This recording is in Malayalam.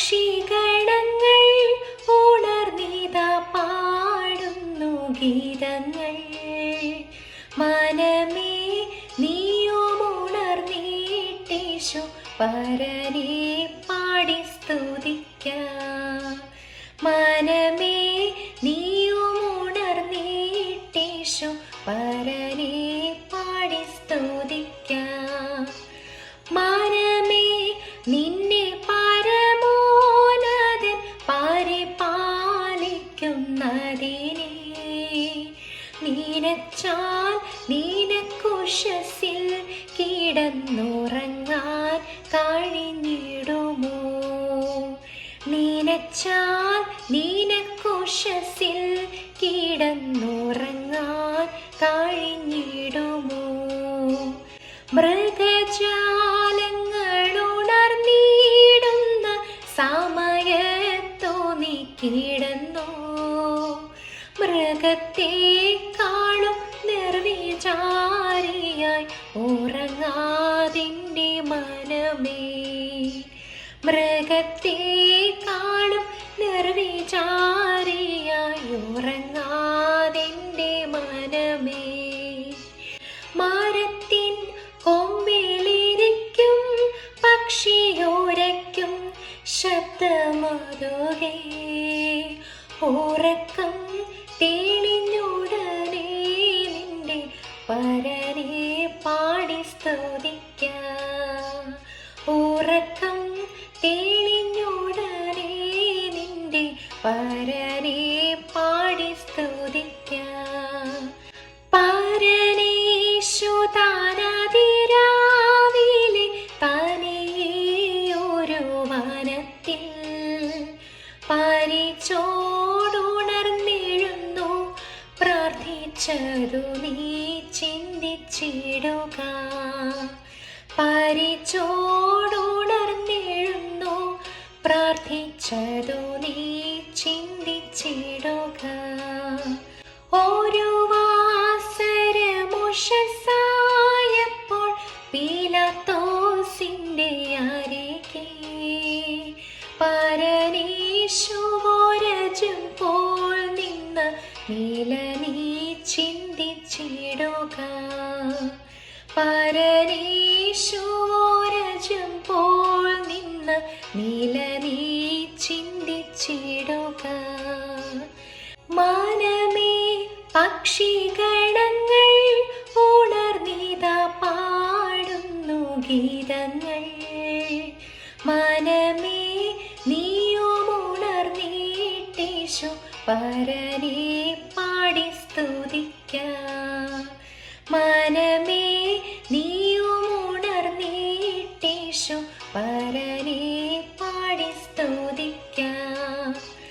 പക്ഷിഗണങ്ങൾ ഉണർന്നിതാ പാടുന്നു ഗീതങ്ങൾ. മനമേ നീയും ഉണർന്നീട്ടീശു പരനെ പാടി സ്തുതിക്കാം. മനമേ നീയും ഉണർന്നീട്ടീശു പരനെ പാടി സ്തുതിക്കാം. മനമേ നിന്നെ പരമോന്നതൻ പരിപാലിക്കുന്നതിനെ നിനച്ചാൽ നിനക്കുശസിൽ കിടന്നുറങ്ങാൻ കഴിഞ്ഞിടുമോ? നിനച്ചാൽ നിനക്കുശസിൽ കിടന്നുറങ്ങാൻ കഴിഞ്ഞിടുമോ? മൃഗജാലങ്ങൾ ഉണർന്നിടുന്ന സമയത്തു നീ കിടന്നോ? മൃഗത്തെക്കാളും നിർവിചാരിയായി ഉറങ്ങാതിൻ്റെ മനമേ. മൃഗത്തെക്കാളും നിർവിചാരിയായി ഉറങ്ങാതിൻ്റെ മനമേ. മരത്തിൻ കൊമ്പിലിരിക്കും പക്ഷിയോരയ്ക്കും ശബ്ദമരുകേ. ഉറക്കം തെളിഞ്ഞുടനെ നിന്റെ പരനെ പാടി സ്തുതിക്കാം. ഉറക്കം തെളിഞ്ഞുടനെ നിന്റെ പരനെ പാടി സ്തുതിക്കാം. പരനേശു താനതിരാവിലെ തനിയൊരു വനത്തിൽ പരിചോടുണർന്നെഴുന്നു പ്രാർത്ഥിച്ചതു നീ ചിന്തിച്ചിടുക. പരിചോടുണർന്നെഴുന്നു പ്രാർത്ഥിച്ചതു നീ ചിന്തിച്ചിടുക. ഒരു വാസരമുഷസായപ്പോൾ പീലാത്തോസിന്റെ അരികെ പരനീശുവോരജുമ്പോൾ നിന്ന് നീല നീ ചിന്തിച്ചിടുക. പരനീശുവോരജുമ്പോൾ നിന്ന് നീല നീ ചിന്തിച്ചിടുക. മനമേ പക്ഷിഗണങ്ങൾ ഉണർന്നിതാ പാടുന്നു ഗീതങ്ങൾ. മനമേ നീയും ഉണർന്നീട്ടീശു പരനെ പാടി സ്തുതിക്കാം.